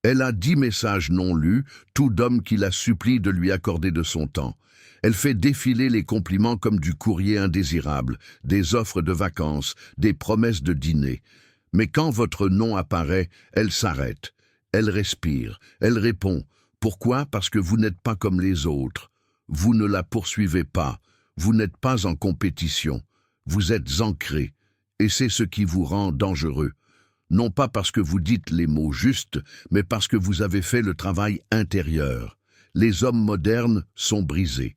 Elle a 10 messages non lus, tout d'homme qui la supplie de lui accorder de son temps. Elle fait défiler les compliments comme du courrier indésirable, des offres de vacances, des promesses de dîner. Mais quand votre nom apparaît, elle s'arrête. Elle respire, elle répond. Pourquoi? Parce que vous n'êtes pas comme les autres. Vous ne la poursuivez pas. Vous n'êtes pas en compétition. Vous êtes ancré. Et c'est ce qui vous rend dangereux. Non pas parce que vous dites les mots justes, mais parce que vous avez fait le travail intérieur. Les hommes modernes sont brisés.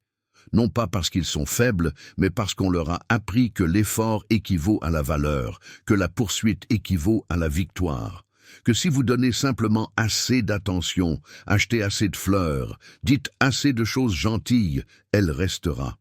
Non pas parce qu'ils sont faibles, mais parce qu'on leur a appris que l'effort équivaut à la valeur, que la poursuite équivaut à la victoire. Que si vous donnez simplement assez d'attention, achetez assez de fleurs, dites assez de choses gentilles, elle restera.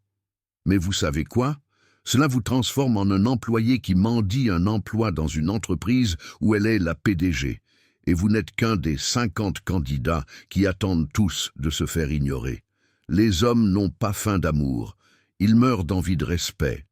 Mais vous savez quoi? Cela vous transforme en un employé qui mendie un emploi dans une entreprise où elle est la PDG. Et vous n'êtes qu'un des 50 candidats qui attendent tous de se faire ignorer. Les hommes n'ont pas faim d'amour, ils meurent d'envie de respect.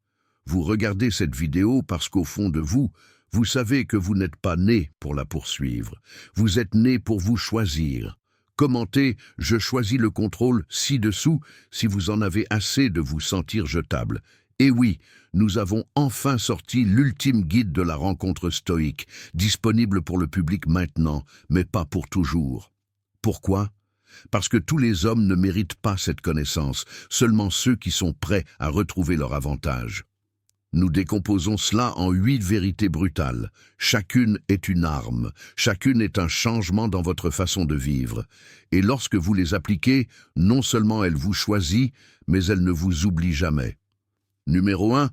Vous regardez cette vidéo parce qu'au fond de vous, vous savez que vous n'êtes pas né pour la poursuivre. Vous êtes né pour vous choisir. Commentez « Je choisis le contrôle » ci-dessous si vous en avez assez de vous sentir jetable. Et oui, nous avons enfin sorti l'ultime guide de la rencontre stoïque, disponible pour le public maintenant, mais pas pour toujours. Pourquoi? Parce que tous les hommes ne méritent pas cette connaissance, seulement ceux qui sont prêts à retrouver leur avantage. Nous décomposons cela en 8 vérités brutales. Chacune est une arme, chacune est un changement dans votre façon de vivre. Et lorsque vous les appliquez, non seulement elle vous choisit, mais elle ne vous oublie jamais. Numéro 1,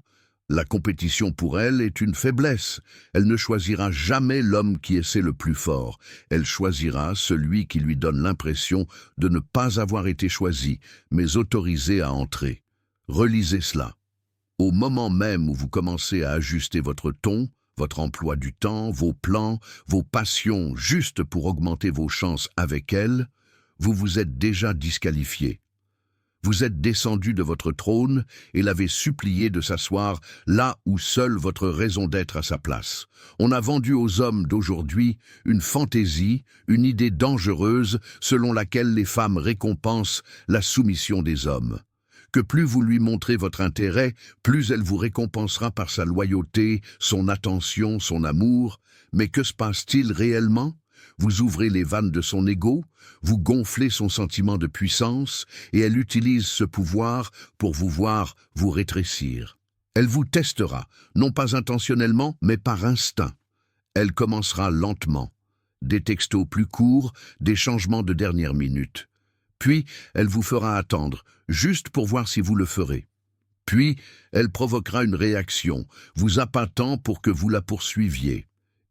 la compétition pour elle est une faiblesse. Elle ne choisira jamais l'homme qui essaie le plus fort. Elle choisira celui qui lui donne l'impression de ne pas avoir été choisi, mais autorisé à entrer. Relisez cela. Au moment même où vous commencez à ajuster votre ton, votre emploi du temps, vos plans, vos passions, juste pour augmenter vos chances avec elle, vous vous êtes déjà disqualifié. Vous êtes descendu de votre trône et l'avez supplié de s'asseoir là où seule votre raison d'être a sa place. On a vendu aux hommes d'aujourd'hui une fantaisie, une idée dangereuse selon laquelle les femmes récompensent la soumission des hommes. Que plus vous lui montrez votre intérêt, plus elle vous récompensera par sa loyauté, son attention, son amour. Mais que se passe-t-il réellement? Vous ouvrez les vannes de son ego, vous gonflez son sentiment de puissance, et elle utilise ce pouvoir pour vous voir vous rétrécir. Elle vous testera, non pas intentionnellement, mais par instinct. Elle commencera lentement. Des textos plus courts, des changements de dernière minute. Puis, elle vous fera attendre, juste pour voir si vous le ferez. Puis, elle provoquera une réaction, vous appâtant pour que vous la poursuiviez.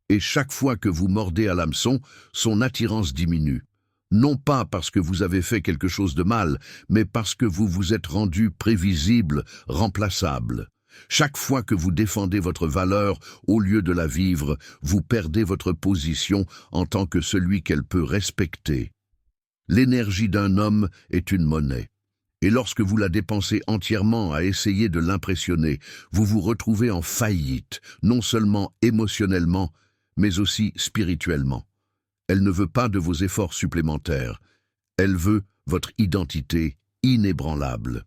Et chaque fois que vous mordez à l'hameçon, son attirance diminue. Non pas parce que vous avez fait quelque chose de mal, mais parce que vous vous êtes rendu prévisible, remplaçable. Chaque fois que vous défendez votre valeur au lieu de la vivre, vous perdez votre position en tant que celui qu'elle peut respecter. L'énergie d'un homme est une monnaie. Et lorsque vous la dépensez entièrement à essayer de l'impressionner, vous vous retrouvez en faillite, non seulement émotionnellement, mais aussi spirituellement. Elle ne veut pas de vos efforts supplémentaires. Elle veut votre identité inébranlable.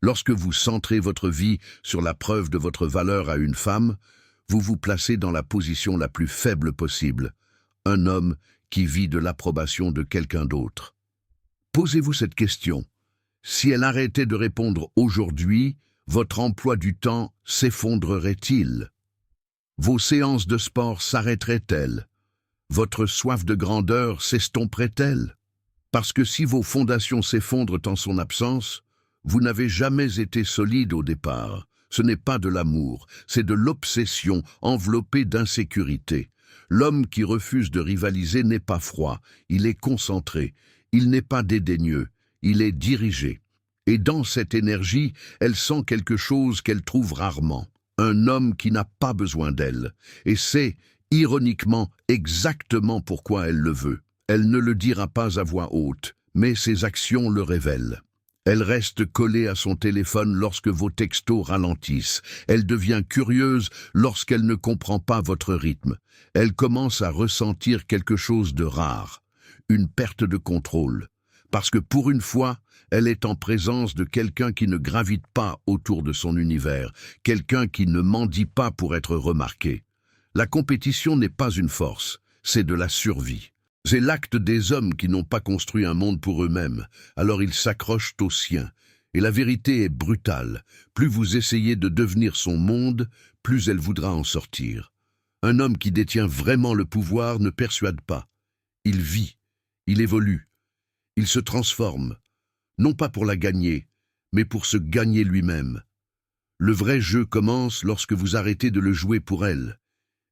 Lorsque vous centrez votre vie sur la preuve de votre valeur à une femme, vous vous placez dans la position la plus faible possible, un homme qui vit de l'approbation de quelqu'un d'autre. Posez-vous cette question. Si elle arrêtait de répondre aujourd'hui, votre emploi du temps s'effondrerait-il? Vos séances de sport s'arrêteraient-elles? Votre soif de grandeur s'estomperait-elle? Parce que si vos fondations s'effondrent en son absence, vous n'avez jamais été solide au départ. Ce n'est pas de l'amour, c'est de l'obsession enveloppée d'insécurité. L'homme qui refuse de rivaliser n'est pas froid, il est concentré, il n'est pas dédaigneux, il est dirigé. Et dans cette énergie, elle sent quelque chose qu'elle trouve rarement. Un homme qui n'a pas besoin d'elle, et c'est, ironiquement, exactement pourquoi elle le veut. Elle ne le dira pas à voix haute, mais ses actions le révèlent. Elle reste collée à son téléphone lorsque vos textos ralentissent. Elle devient curieuse lorsqu'elle ne comprend pas votre rythme. Elle commence à ressentir quelque chose de rare. une perte de contrôle. Parce que pour une fois, elle est en présence de quelqu'un qui ne gravite pas autour de son univers, quelqu'un qui ne mendie pas pour être remarqué. La compétition n'est pas une force, c'est de la survie. C'est l'acte des hommes qui n'ont pas construit un monde pour eux-mêmes, alors ils s'accrochent au sien. Et la vérité est brutale. Plus vous essayez de devenir son monde, plus elle voudra en sortir. Un homme qui détient vraiment le pouvoir ne persuade pas. Il vit, il évolue, il se transforme, non pas pour la gagner, mais pour se gagner lui-même. Le vrai jeu commence lorsque vous arrêtez de le jouer pour elle,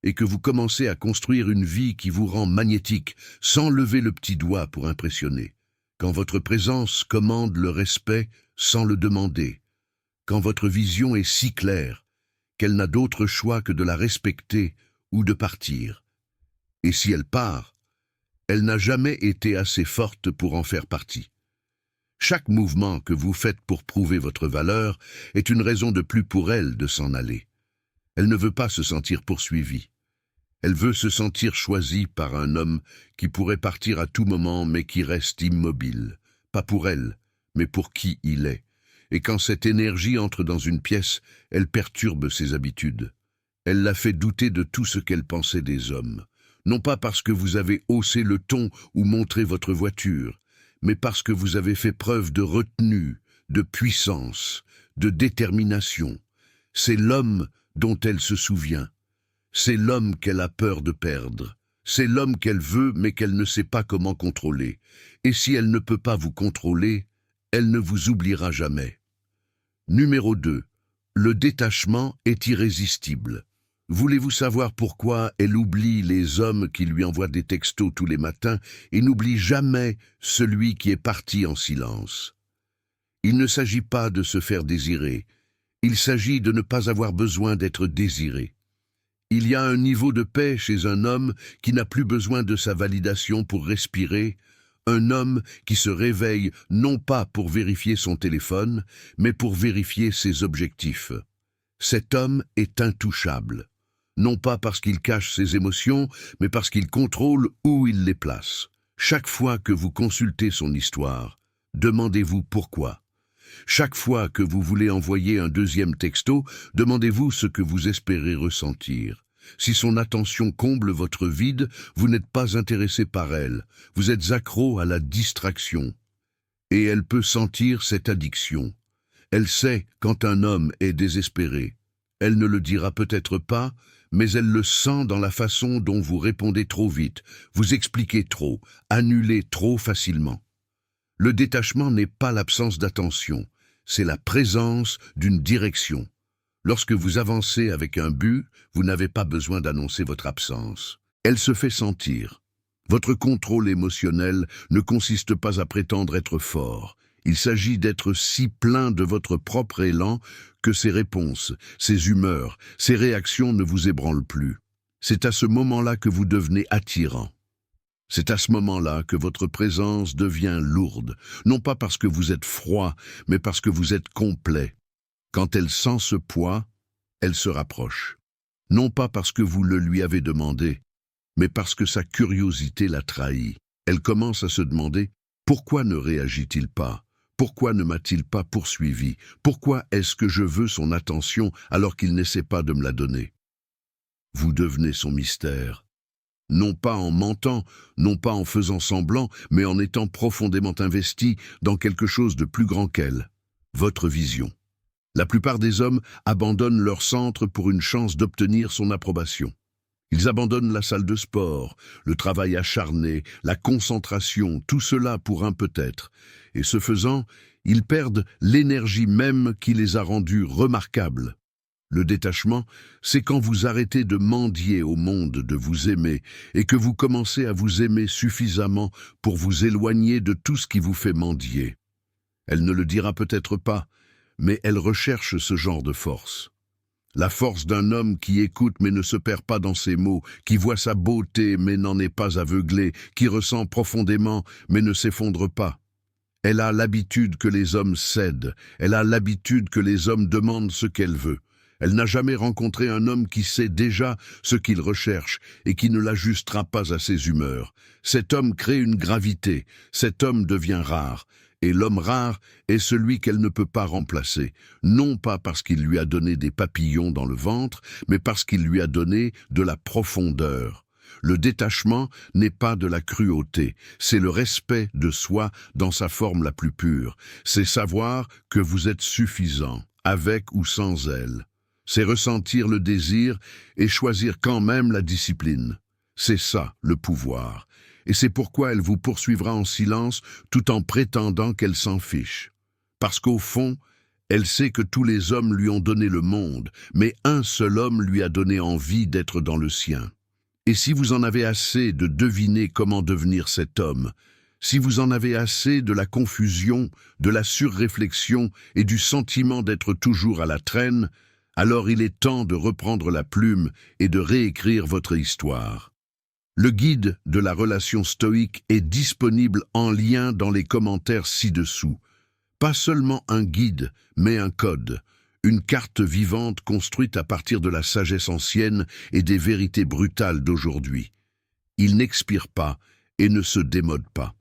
et que vous commencez à construire une vie qui vous rend magnétique, sans lever le petit doigt pour impressionner. Quand votre présence commande le respect sans le demander, quand votre vision est si claire qu'elle n'a d'autre choix que de la respecter ou de partir. Et si elle part, elle n'a jamais été assez forte pour en faire partie. Chaque mouvement que vous faites pour prouver votre valeur est une raison de plus pour elle de s'en aller. Elle ne veut pas se sentir poursuivie. Elle veut se sentir choisie par un homme qui pourrait partir à tout moment mais qui reste immobile. Pas pour elle, mais pour qui il est. Et quand cette énergie entre dans une pièce, elle perturbe ses habitudes. Elle la fait douter de tout ce qu'elle pensait des hommes. Non pas parce que vous avez haussé le ton ou montré votre voiture, mais parce que vous avez fait preuve de retenue, de puissance, de détermination. C'est l'homme dont elle se souvient. C'est l'homme qu'elle a peur de perdre. C'est l'homme qu'elle veut mais qu'elle ne sait pas comment contrôler. Et si elle ne peut pas vous contrôler, elle ne vous oubliera jamais. Numéro 2. Le détachement est irrésistible. Voulez-vous savoir pourquoi elle oublie les hommes qui lui envoient des textos tous les matins et n'oublie jamais celui qui est parti en silence? Il ne s'agit pas de se faire désirer. Il s'agit de ne pas avoir besoin d'être désiré. Il y a un niveau de paix chez un homme qui n'a plus besoin de sa validation pour respirer, un homme qui se réveille non pas pour vérifier son téléphone, mais pour vérifier ses objectifs. Cet homme est intouchable, non pas parce qu'il cache ses émotions, mais parce qu'il contrôle où il les place. Chaque fois que vous consultez son histoire, demandez-vous pourquoi. Chaque fois que vous voulez envoyer un deuxième texto, demandez-vous ce que vous espérez ressentir. Si son attention comble votre vide, vous n'êtes pas intéressé par elle. Vous êtes accro à la distraction. Et elle peut sentir cette addiction. Elle sait quand un homme est désespéré. Elle ne le dira peut-être pas, mais elle le sent dans la façon dont vous répondez trop vite, vous expliquez trop, annulez trop facilement. Le détachement n'est pas l'absence d'attention, c'est la présence d'une direction. Lorsque vous avancez avec un but, vous n'avez pas besoin d'annoncer votre absence. Elle se fait sentir. Votre contrôle émotionnel ne consiste pas à prétendre être fort. Il s'agit d'être si plein de votre propre élan que ses réponses, ses humeurs, ses réactions ne vous ébranlent plus. C'est à ce moment-là que vous devenez attirant. C'est à ce moment-là que votre présence devient lourde, non pas parce que vous êtes froid, mais parce que vous êtes complet. Quand elle sent ce poids, elle se rapproche. Non pas parce que vous le lui avez demandé, mais parce que sa curiosité l'a trahi. Elle commence à se demander « Pourquoi ne réagit-il pas ? Pourquoi ne m'a-t-il pas poursuivi ? Pourquoi est-ce que je veux son attention alors qu'il n'essaie pas de me la donner ?» Vous devenez son mystère. Non pas en mentant, non pas en faisant semblant, mais en étant profondément investi dans quelque chose de plus grand qu'elle, votre vision. La plupart des hommes abandonnent leur centre pour une chance d'obtenir son approbation. Ils abandonnent la salle de sport, le travail acharné, la concentration, tout cela pour un peut-être. Et ce faisant, ils perdent l'énergie même qui les a rendus remarquables. Le détachement, c'est quand vous arrêtez de mendier au monde de vous aimer et que vous commencez à vous aimer suffisamment pour vous éloigner de tout ce qui vous fait mendier. Elle ne le dira peut-être pas, mais elle recherche ce genre de force. La force d'un homme qui écoute mais ne se perd pas dans ses mots, qui voit sa beauté mais n'en est pas aveuglé, qui ressent profondément mais ne s'effondre pas. Elle a l'habitude que les hommes cèdent, elle a l'habitude que les hommes demandent ce qu'elle veut. Elle n'a jamais rencontré un homme qui sait déjà ce qu'il recherche et qui ne l'ajustera pas à ses humeurs. Cet homme crée une gravité, cet homme devient rare. Et l'homme rare est celui qu'elle ne peut pas remplacer, non pas parce qu'il lui a donné des papillons dans le ventre, mais parce qu'il lui a donné de la profondeur. Le détachement n'est pas de la cruauté, c'est le respect de soi dans sa forme la plus pure. C'est savoir que vous êtes suffisant, avec ou sans elle. C'est ressentir le désir et choisir quand même la discipline. C'est ça, le pouvoir. Et c'est pourquoi elle vous poursuivra en silence tout en prétendant qu'elle s'en fiche. Parce qu'au fond, elle sait que tous les hommes lui ont donné le monde, mais un seul homme lui a donné envie d'être dans le sien. Et si vous en avez assez de deviner comment devenir cet homme, si vous en avez assez de la confusion, de la surréflexion et du sentiment d'être toujours à la traîne, alors il est temps de reprendre la plume et de réécrire votre histoire. Le guide de la relation stoïque est disponible en lien dans les commentaires ci-dessous. Pas seulement un guide, mais un code. Une carte vivante construite à partir de la sagesse ancienne et des vérités brutales d'aujourd'hui. Il n'expire pas et ne se démode pas.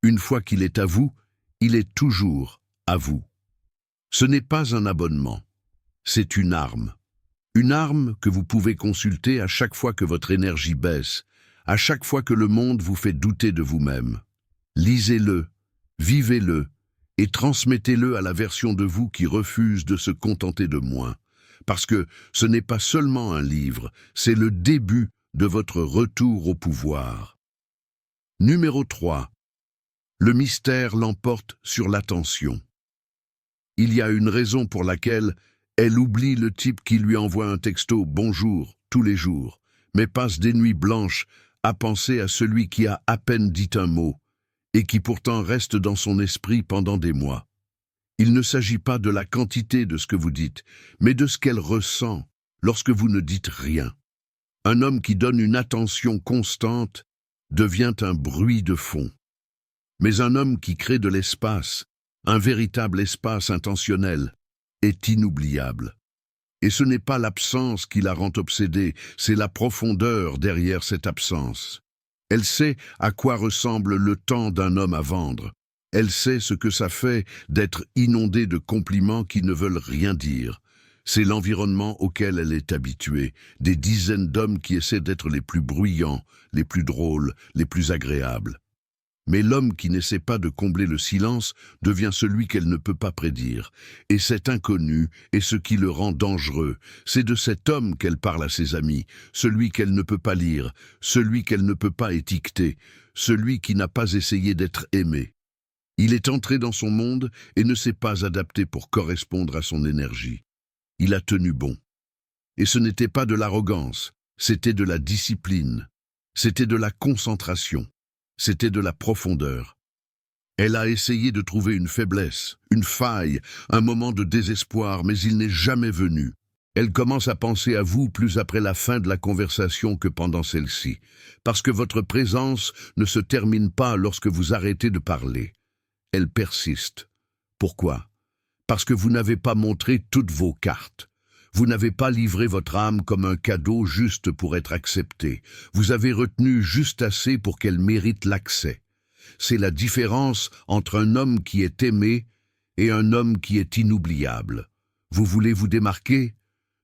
Une fois qu'il est à vous, il est toujours à vous. Ce n'est pas un abonnement, c'est une arme. Une arme que vous pouvez consulter à chaque fois que votre énergie baisse, à chaque fois que le monde vous fait douter de vous-même. Lisez-le, vivez-le, et transmettez-le à la version de vous qui refuse de se contenter de moins. Parce que ce n'est pas seulement un livre, c'est le début de votre retour au pouvoir. Numéro 3. Le mystère l'emporte sur l'attention. Il y a une raison pour laquelle elle oublie le type qui lui envoie un texto « Bonjour » tous les jours, mais passe des nuits blanches à penser à celui qui a à peine dit un mot, et qui pourtant reste dans son esprit pendant des mois. Il ne s'agit pas de la quantité de ce que vous dites, mais de ce qu'elle ressent lorsque vous ne dites rien. Un homme qui donne une attention constante devient un bruit de fond. Mais un homme qui crée de l'espace, un véritable espace intentionnel, est inoubliable. Et ce n'est pas l'absence qui la rend obsédée, c'est la profondeur derrière cette absence. Elle sait à quoi ressemble le temps d'un homme à vendre. Elle sait ce que ça fait d'être inondée de compliments qui ne veulent rien dire. C'est l'environnement auquel elle est habituée, des dizaines d'hommes qui essaient d'être les plus bruyants, les plus drôles, les plus agréables. Mais l'homme qui n'essaie pas de combler le silence devient celui qu'elle ne peut pas prédire. Et cet inconnu est ce qui le rend dangereux. C'est de cet homme qu'elle parle à ses amis, celui qu'elle ne peut pas lire, celui qu'elle ne peut pas étiqueter, celui qui n'a pas essayé d'être aimé. Il est entré dans son monde et ne s'est pas adapté pour correspondre à son énergie. Il a tenu bon. Et ce n'était pas de l'arrogance, c'était de la discipline, c'était de la concentration. C'était de la profondeur. Elle a essayé de trouver une faiblesse, une faille, un moment de désespoir, mais il n'est jamais venu. Elle commence à penser à vous plus après la fin de la conversation que pendant celle-ci, parce que votre présence ne se termine pas lorsque vous arrêtez de parler. Elle persiste. Pourquoi? Parce que vous n'avez pas montré toutes vos cartes. Vous n'avez pas livré votre âme comme un cadeau juste pour être accepté. Vous avez retenu juste assez pour qu'elle mérite l'accès. C'est la différence entre un homme qui est aimé et un homme qui est inoubliable. Vous voulez vous démarquer?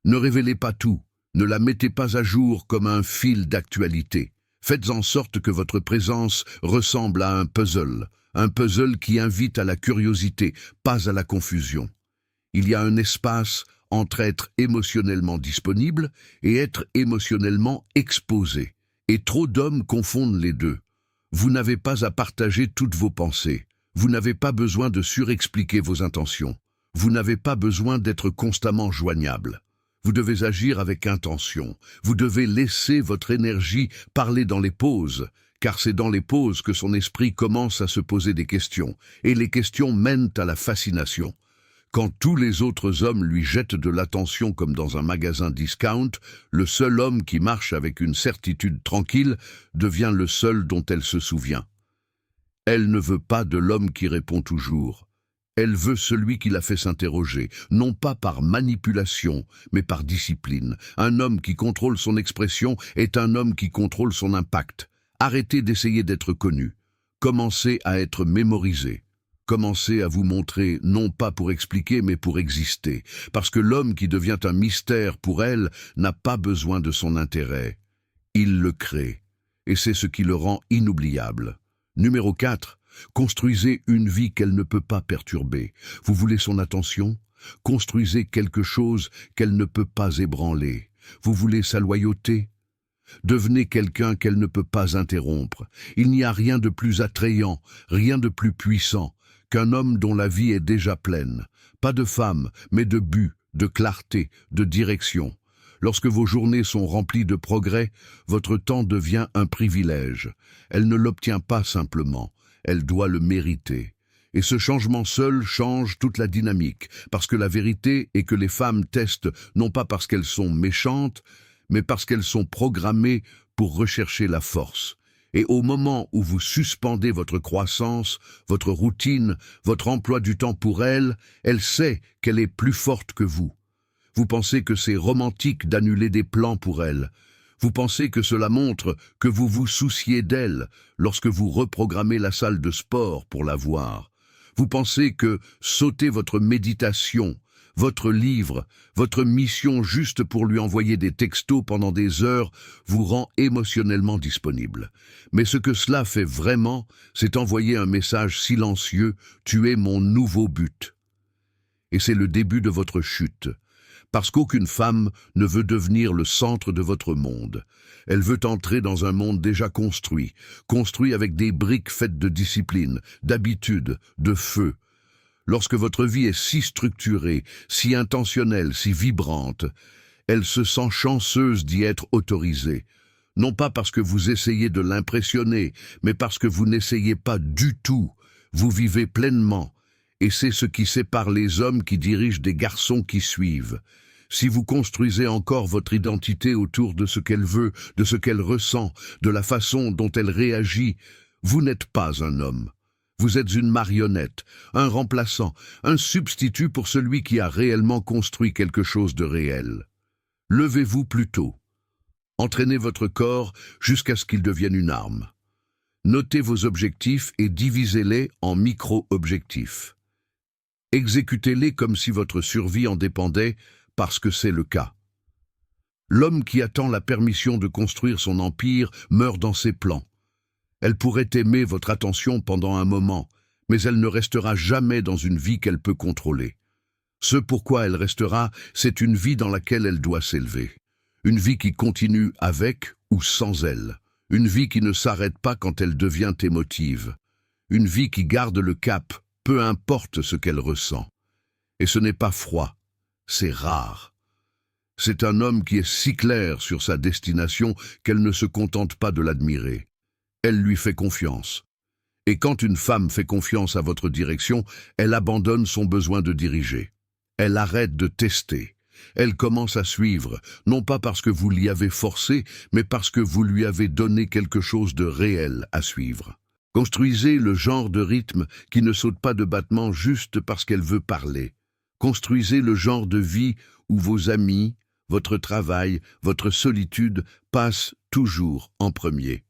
Ne révélez pas tout. Ne la mettez pas à jour comme un fil d'actualité. Faites en sorte que votre présence ressemble à un puzzle qui invite à la curiosité, pas à la confusion. Il y a un espace entre être émotionnellement disponible et être émotionnellement exposé. Et trop d'hommes confondent les deux. Vous n'avez pas à partager toutes vos pensées. Vous n'avez pas besoin de surexpliquer vos intentions. Vous n'avez pas besoin d'être constamment joignable. Vous devez agir avec intention. Vous devez laisser votre énergie parler dans les pauses, car c'est dans les pauses que son esprit commence à se poser des questions, et les questions mènent à la fascination. Quand tous les autres hommes lui jettent de l'attention comme dans un magasin discount, le seul homme qui marche avec une certitude tranquille devient le seul dont elle se souvient. Elle ne veut pas de l'homme qui répond toujours. Elle veut celui qui la fait s'interroger, non pas par manipulation, mais par discipline. Un homme qui contrôle son expression est un homme qui contrôle son impact. Arrêtez d'essayer d'être connu. Commencez à être mémorisé. Commencez à vous montrer, non pas pour expliquer, mais pour exister. Parce que l'homme qui devient un mystère pour elle n'a pas besoin de son intérêt. Il le crée. Et c'est ce qui le rend inoubliable. Numéro 4. Construisez une vie qu'elle ne peut pas perturber. Vous voulez son attention? Construisez quelque chose qu'elle ne peut pas ébranler. Vous voulez sa loyauté? Devenez quelqu'un qu'elle ne peut pas interrompre. Il n'y a rien de plus attrayant, rien de plus puissant qu'un homme dont la vie est déjà pleine. Pas de femme, mais de but, de clarté, de direction. Lorsque vos journées sont remplies de progrès, votre temps devient un privilège. Elle ne l'obtient pas simplement. Elle doit le mériter. Et ce changement seul change toute la dynamique, parce que la vérité est que les femmes testent non pas parce qu'elles sont méchantes, mais parce qu'elles sont programmées pour rechercher la force. Et au moment où vous suspendez votre croissance, votre routine, votre emploi du temps pour elle, elle sait qu'elle est plus forte que vous. Vous pensez que c'est romantique d'annuler des plans pour elle. Vous pensez que cela montre que vous vous souciez d'elle lorsque vous reprogrammez la salle de sport pour la voir. Vous pensez que sauter votre méditation, votre livre, votre mission juste pour lui envoyer des textos pendant des heures vous rend émotionnellement disponible. Mais ce que cela fait vraiment, c'est envoyer un message silencieux « Tu es mon nouveau but ». Et c'est le début de votre chute. Parce qu'aucune femme ne veut devenir le centre de votre monde. Elle veut entrer dans un monde déjà construit, construit avec des briques faites de discipline, d'habitude, de feu. Lorsque votre vie est si structurée, si intentionnelle, si vibrante, elle se sent chanceuse d'y être autorisée. Non pas parce que vous essayez de l'impressionner, mais parce que vous n'essayez pas du tout. Vous vivez pleinement. Et c'est ce qui sépare les hommes qui dirigent des garçons qui suivent. Si vous construisez encore votre identité autour de ce qu'elle veut, de ce qu'elle ressent, de la façon dont elle réagit, vous n'êtes pas un homme. Vous êtes une marionnette, un remplaçant, un substitut pour celui qui a réellement construit quelque chose de réel. Levez-vous plutôt. Entraînez votre corps jusqu'à ce qu'il devienne une arme. Notez vos objectifs et divisez-les en micro-objectifs. Exécutez-les comme si votre survie en dépendait, parce que c'est le cas. L'homme qui attend la permission de construire son empire meurt dans ses plans. Elle pourrait aimer votre attention pendant un moment, mais elle ne restera jamais dans une vie qu'elle peut contrôler. Ce pourquoi elle restera, c'est une vie dans laquelle elle doit s'élever. Une vie qui continue avec ou sans elle. Une vie qui ne s'arrête pas quand elle devient émotive. Une vie qui garde le cap, peu importe ce qu'elle ressent. Et ce n'est pas froid, c'est rare. C'est un homme qui est si clair sur sa destination qu'elle ne se contente pas de l'admirer. Elle lui fait confiance. Et quand une femme fait confiance à votre direction, elle abandonne son besoin de diriger. Elle arrête de tester. Elle commence à suivre, non pas parce que vous l'y avez forcé, mais parce que vous lui avez donné quelque chose de réel à suivre. Construisez le genre de rythme qui ne saute pas de battement juste parce qu'elle veut parler. Construisez le genre de vie où vos amis, votre travail, votre solitude passent toujours en premier.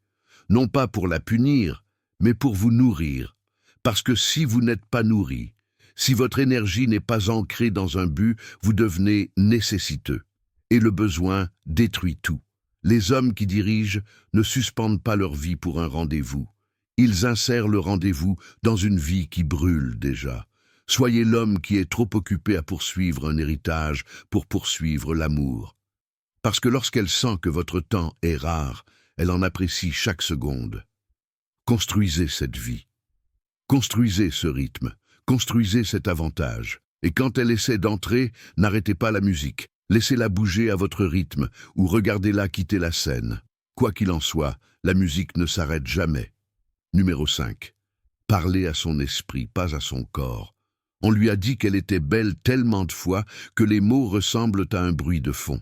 Non pas pour la punir, mais pour vous nourrir. Parce que si vous n'êtes pas nourri, si votre énergie n'est pas ancrée dans un but, vous devenez nécessiteux. Et le besoin détruit tout. Les hommes qui dirigent ne suspendent pas leur vie pour un rendez-vous. Ils insèrent le rendez-vous dans une vie qui brûle déjà. Soyez l'homme qui est trop occupé à poursuivre un héritage pour poursuivre l'amour. Parce que lorsqu'elle sent que votre temps est rare, elle en apprécie chaque seconde. Construisez cette vie. Construisez ce rythme. Construisez cet avantage. Et quand elle essaie d'entrer, n'arrêtez pas la musique. Laissez-la bouger à votre rythme ou regardez-la quitter la scène. Quoi qu'il en soit, la musique ne s'arrête jamais. Numéro 5. Parlez à son esprit, pas à son corps. On lui a dit qu'elle était belle tellement de fois que les mots ressemblent à un bruit de fond.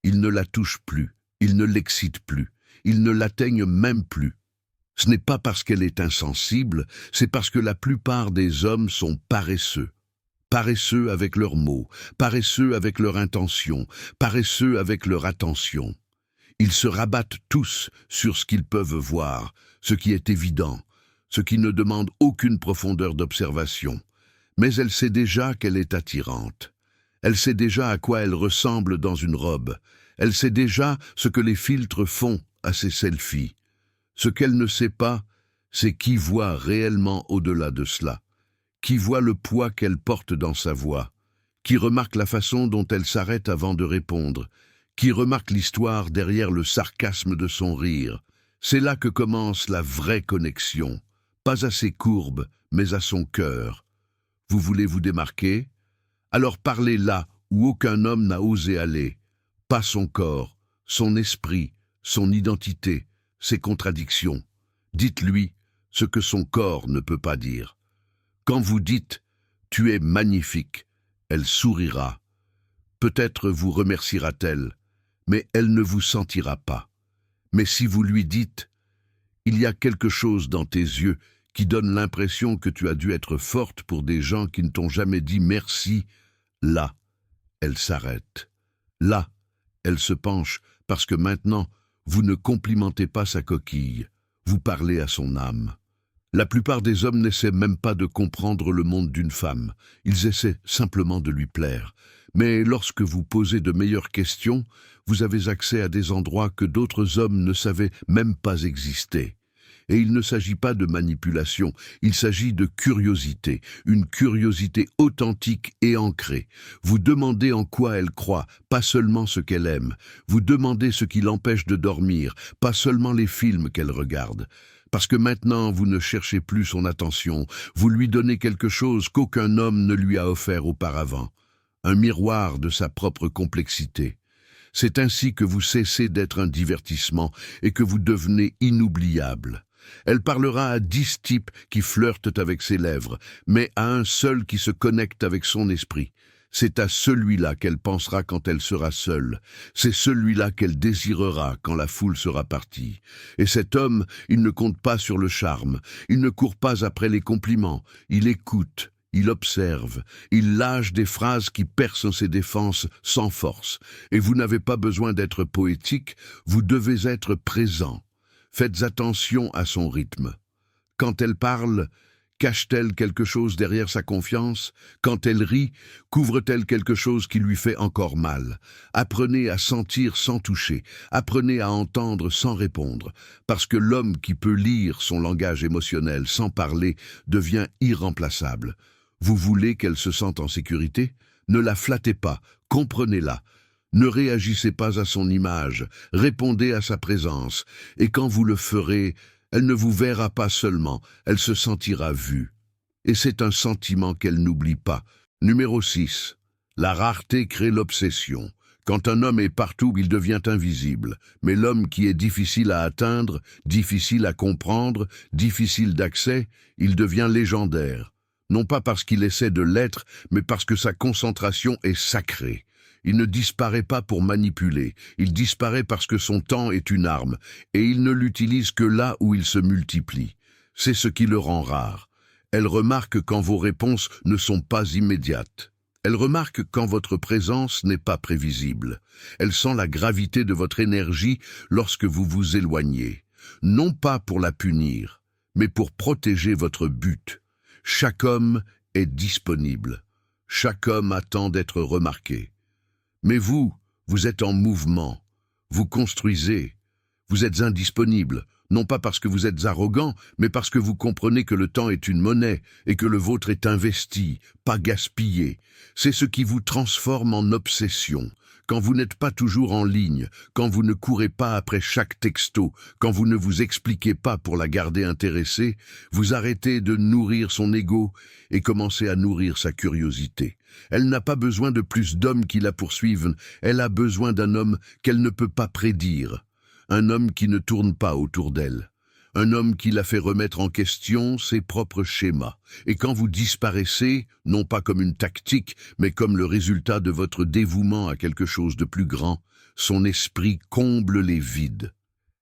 Ils ne la touchent plus, ils ne l'excitent plus, ils ne l'atteignent même plus. Ce n'est pas parce qu'elle est insensible, c'est parce que la plupart des hommes sont paresseux. paresseux avec leurs mots, paresseux avec leur intention, paresseux avec leur attention. Ils se rabattent tous sur ce qu'ils peuvent voir, ce qui est évident, ce qui ne demande aucune profondeur d'observation. Mais elle sait déjà qu'elle est attirante. Elle sait déjà à quoi elle ressemble dans une robe. Elle sait déjà ce que les filtres font à ses selfies. Ce qu'elle ne sait pas, c'est qui voit réellement au-delà de cela, qui voit le poids qu'elle porte dans sa voix, qui remarque la façon dont elle s'arrête avant de répondre, qui remarque l'histoire derrière le sarcasme de son rire. C'est là que commence la vraie connexion, pas à ses courbes, mais à son cœur. Vous voulez vous démarquer? Alors parlez là où aucun homme n'a osé aller. Pas son corps, son esprit, son identité, ses contradictions. Dites-lui ce que son corps ne peut pas dire. Quand vous dites « Tu es magnifique », elle sourira. Peut-être vous remerciera-t-elle, mais elle ne vous sentira pas. Mais si vous lui dites « Il y a quelque chose dans tes yeux qui donne l'impression que tu as dû être forte pour des gens qui ne t'ont jamais dit merci », là, elle s'arrête. Là, elle se penche parce que maintenant, vous ne complimentez pas sa coquille, vous parlez à son âme. La plupart des hommes n'essaient même pas de comprendre le monde d'une femme, ils essaient simplement de lui plaire. Mais lorsque vous posez de meilleures questions, vous avez accès à des endroits que d'autres hommes ne savaient même pas exister. Et il ne s'agit pas de manipulation, il s'agit de curiosité, une curiosité authentique et ancrée. Vous demandez en quoi elle croit, pas seulement ce qu'elle aime. Vous demandez ce qui l'empêche de dormir, pas seulement les films qu'elle regarde. Parce que maintenant, vous ne cherchez plus son attention, vous lui donnez quelque chose qu'aucun homme ne lui a offert auparavant. Un miroir de sa propre complexité. C'est ainsi que vous cessez d'être un divertissement et que vous devenez inoubliable. Elle parlera à 10 types qui flirtent avec ses lèvres, mais à un seul qui se connecte avec son esprit. C'est à celui-là qu'elle pensera quand elle sera seule. C'est celui-là qu'elle désirera quand la foule sera partie. Et cet homme, il ne compte pas sur le charme. Il ne court pas après les compliments. Il écoute. Il observe, il lâche des phrases qui percent ses défenses sans force. Et vous n'avez pas besoin d'être poétique, vous devez être présent. Faites attention à son rythme. Quand elle parle, cache-t-elle quelque chose derrière sa confiance? Quand elle rit, couvre-t-elle quelque chose qui lui fait encore mal? Apprenez à sentir sans toucher, apprenez à entendre sans répondre, parce que l'homme qui peut lire son langage émotionnel sans parler devient irremplaçable. Vous voulez qu'elle se sente en sécurité? Ne la flattez pas, comprenez-la. Ne réagissez pas à son image, répondez à sa présence, et quand vous le ferez, elle ne vous verra pas seulement, elle se sentira vue. Et c'est un sentiment qu'elle n'oublie pas. Numéro 6. La rareté crée l'obsession. Quand un homme est partout, il devient invisible. Mais l'homme qui est difficile à atteindre, difficile à comprendre, difficile d'accès, il devient légendaire. Non pas parce qu'il essaie de l'être, mais parce que sa concentration est sacrée. Il ne disparaît pas pour manipuler, il disparaît parce que son temps est une arme, et il ne l'utilise que là où il se multiplie. C'est ce qui le rend rare. Elle remarque quand vos réponses ne sont pas immédiates. Elle remarque quand votre présence n'est pas prévisible. Elle sent la gravité de votre énergie lorsque vous vous éloignez. Non pas pour la punir, mais pour protéger votre but. Chaque homme est disponible. Chaque homme attend d'être remarqué. Mais vous êtes en mouvement. Vous construisez. Vous êtes indisponible. Non pas parce que vous êtes arrogant, mais parce que vous comprenez que le temps est une monnaie et que le vôtre est investi, pas gaspillé. C'est ce qui vous transforme en obsession. Quand vous n'êtes pas toujours en ligne, quand vous ne courez pas après chaque texto, quand vous ne vous expliquez pas pour la garder intéressée, vous arrêtez de nourrir son ego et commencez à nourrir sa curiosité. Elle n'a pas besoin de plus d'hommes qui la poursuivent, elle a besoin d'un homme qu'elle ne peut pas prédire. Un homme qui ne tourne pas autour d'elle. Un homme qui la fait remettre en question ses propres schémas. Et quand vous disparaissez, non pas comme une tactique, mais comme le résultat de votre dévouement à quelque chose de plus grand, son esprit comble les vides.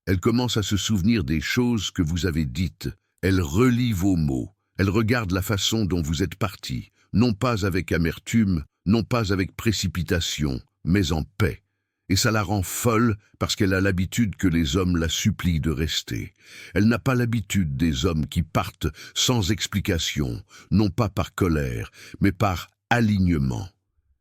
Elle commence à se souvenir des choses que vous avez dites. Elle relit vos mots. Elle regarde la façon dont vous êtes parti. non pas avec amertume, non pas avec précipitation, mais en paix. Et ça la rend folle parce qu'elle a l'habitude que les hommes la supplient de rester. Elle n'a pas l'habitude des hommes qui partent sans explication, non pas par colère, mais par alignement.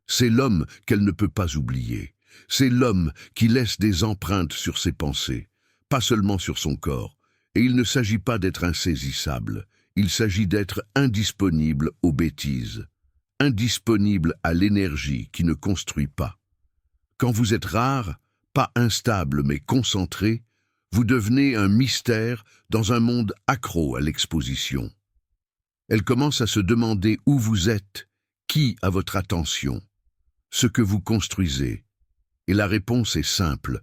C'est l'homme qu'elle ne peut pas oublier. C'est l'homme qui laisse des empreintes sur ses pensées, pas seulement sur son corps. Et il ne s'agit pas d'être insaisissable, il s'agit d'être indisponible aux bêtises, indisponible à l'énergie qui ne construit pas. Quand vous êtes rare, pas instable mais concentré, vous devenez un mystère dans un monde accro à l'exposition. Elle commence à se demander où vous êtes, qui a votre attention, ce que vous construisez. Et la réponse est simple.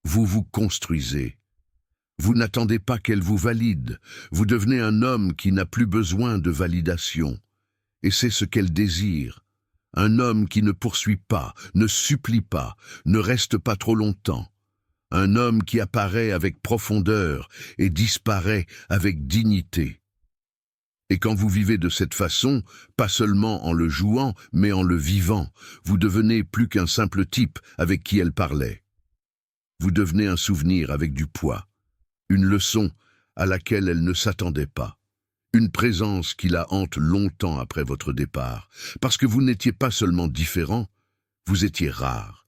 Vous vous construisez. Vous n'attendez pas qu'elle vous valide. Vous devenez un homme qui n'a plus besoin de validation. Et c'est ce qu'elle désire. Un homme qui ne poursuit pas, ne supplie pas, ne reste pas trop longtemps. Un homme qui apparaît avec profondeur et disparaît avec dignité. Et quand vous vivez de cette façon, pas seulement en le jouant, mais en le vivant, vous devenez plus qu'un simple type avec qui elle parlait. Vous devenez un souvenir avec du poids, une leçon à laquelle elle ne s'attendait pas, une présence qui la hante longtemps après votre départ, parce que vous n'étiez pas seulement différent, vous étiez rare.